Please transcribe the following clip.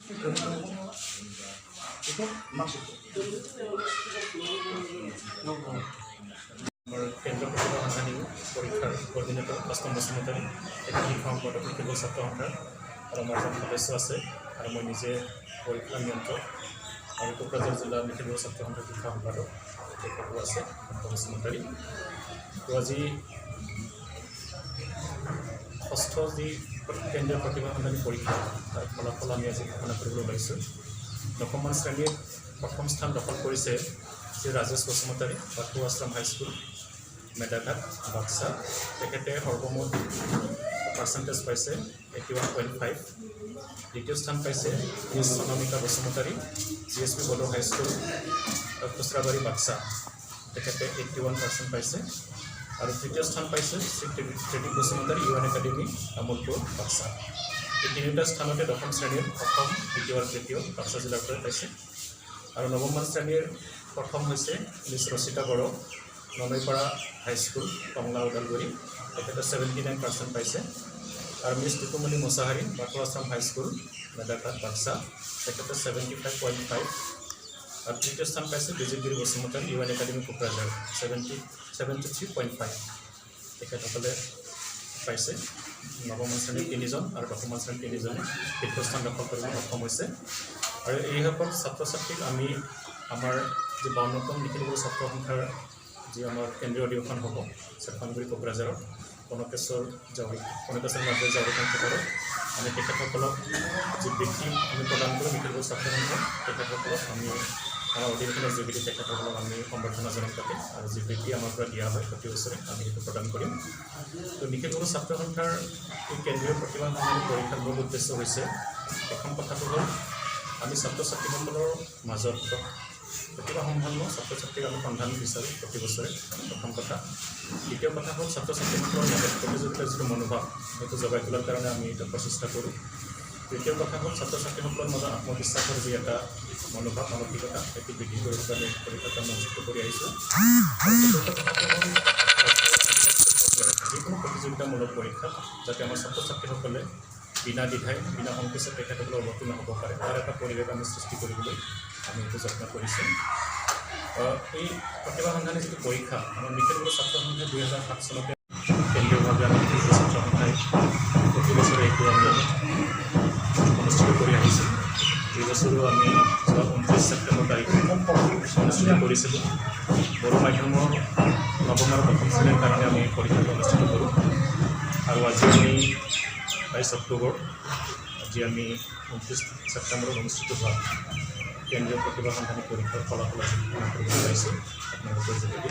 কেন্দ্ৰীয় প্ৰতিভা সন্ধানী পৰীক্ষাৰ কোঅৰ্ডিনেটৰ অষ্টম বসুমতাৰী এটা শিক্ষা সম্পৰ্কত কেৱল ছাত্ৰ সন্থাৰ আৰু আমাৰ এজন সদস্য আছে আৰু মই নিজে পৰীক্ষা নিয়ন্ত্ৰক আৰু কোকৰাঝাৰ জিলা মিখিলপুৰ ছাত্ৰ সন্থাৰ শিক্ষা সম্পাদক তেখেতো আছে অষ্টম বসুমতাৰী। তো আজি ষষ্ঠ যি কেন্দ্ৰীয় প্ৰতিভা সন্ধানী পৰীক্ষা তাৰ ফলাফল আমি আজি ঘোষণা কৰিবলৈ ওলাইছোঁ। দশমমান শ্ৰেণীত প্ৰথম স্থান দখল কৰিছে শ্ৰী ৰাজেশ বসুমতাৰী বাথৌ আশ্ৰম হাইস্কুল মেদাঘাট বাক্সা। তেখেতে সৰ্বমুঠ পাৰ্চেণ্টেজ পাইছে 81.5। দ্বিতীয় স্থান পাইছে Miss Anamika Basumatary GSP Bodo high school Khusrabari Baksa. তেখেতে 81% পাইছে। আৰু তৃতীয় স্থান পাইছে শ্ৰী ত্ৰিদীপ বসুমতাৰী UN একাডেমী তামোলপুৰ বাক্সা। এই তিনিটা স্থানতে দশম শ্ৰেণীৰ প্ৰথম দ্বিতীয় আৰু তৃতীয় বাক্সা জিলাৰ পৰা পাইছে। আৰু নৱমমান শ্ৰেণীৰ প্ৰথম হৈছে মিছ ৰচিতা বড়ো ননৈপাৰা হাইস্কুল টংলা ওদালগুৰি। তেখেতে 79% পাইছে। আৰু মিছ টুটুমণি মুছাহাৰী বাথৌ আশ্ৰম হাইস্কুল মেদাঘাট বাক্সা। তেখেতে 75.5। আৰু তৃতীয় স্থান পাইছে বিজয়গিৰি বসুমতাৰী UN একাডেমী কোকৰাঝাৰ 73.5। তেখেতসকলে পাইছে। নৱমমান শ্ৰেণীৰ 3জন আৰু দশমমান শ্ৰেণীৰ 3জনে শীৰ্ষস্থান দখল কৰিবলৈ সক্ষম হৈছে। আৰু এইসকল ছাত্ৰ ছাত্ৰীক আমি আমাৰ যি 52তম মিখিলপুৰ ছাত্ৰ সন্থাৰ যি আমাৰ কেন্দ্ৰীয় অধিৱেশন হ'ব চেফানগুৰি কোকৰাঝাৰত কনকেশ্বৰ মাজৰ জাৱৰীকান্ত পথাৰত আমি তেখেতসকলক যি বৃত্তি আমি প্ৰদান কৰোঁ মিখিলপুৰ ছাত্ৰ সন্থাৰ তেখেতসকলক আমি আমাৰ অধিৱেশনৰ যোগেদি তেখেতসকলক আমি সম্বৰ্ধনা জনাই পাতে আৰু যি বৃত্তি আমাৰ পৰা দিয়া হয় প্ৰতি বছৰে আমি সেইটো প্ৰদান কৰিম। তো মিখিলপুৰ ছাত্ৰ সন্থাৰ এই কেন্দ্ৰীয় প্ৰতিভা সন্ধানী পৰীক্ষাৰ মূল উদ্দেশ্য হৈছে প্ৰথম কথাটো হ'ল আমি ছাত্ৰ ছাত্ৰীসকলৰ মাজত প্ৰতিভা সম্পন্ন ছাত্ৰ ছাত্ৰীক আমি সন্ধান বিচাৰোঁ প্ৰতি বছৰে প্ৰথম কথা। দ্বিতীয় কথা হ'ল ছাত্ৰ ছাত্ৰীসকলৰ মাজত প্ৰতিযোগিতাৰ যিটো মনোভাৱ সেইটো জগাই তোলাৰ কাৰণে আমি এটা প্ৰচেষ্টা কৰোঁ। তৃতীয় কথা হ'ল ছাত্ৰ ছাত্ৰীসকলৰ মাজত আত্মবিশ্বাসৰ যি এটা মনোভাৱ মানসিকতা সেইটো বৃদ্ধি কৰিবলৈ আমি পৰীক্ষাটো অনুষ্ঠিত কৰি আহিছোঁ। যিকোনো প্ৰতিযোগিতামূলক পৰীক্ষা যাতে আমাৰ ছাত্ৰ ছাত্ৰীসকলে বিনা দ্বিধাই বিনা সংকোচে তেখেতসকলে অৱতীৰ্ণ হ'ব পাৰে তাৰ এটা পৰিৱেশ আমি সৃষ্টি কৰিবলৈ আমি এইটো যত্ন কৰিছোঁ। এই প্ৰতিভা সন্ধানী যিটো পৰীক্ষা আমাৰ মিখিলপুৰ ছাত্ৰ সন্থাই 2007 চনতে কেন্দ্ৰীয়ভাৱে আমি মিখিলপুৰ ছাত্ৰ সন্থাই প্ৰতি বছৰে এইটো আমি অনুষ্ঠিত কৰি আহিছোঁ। এই বছৰো আমি যোৱা 29 ছেপ্টেম্বৰ তাৰিখে অনুষ্ঠিত কৰিছিলোঁ। বড়ো মাধ্যমৰ নৱম আৰু দশম শ্ৰেণীৰ কাৰণে আমি পৰীক্ষাটো অনুষ্ঠিত কৰোঁ। আৰু আজি আমি 22 অক্টোবৰ আজি আমি 29 ছেপ্টেম্বৰত অনুষ্ঠিত হোৱা কেন্দ্ৰীয় প্ৰতিভা সন্ধানী পৰীক্ষাৰ ফলাফল ঘোষণা কৰিবলৈ ওলাইছোঁ আপোনালোকৰ যোগেদি।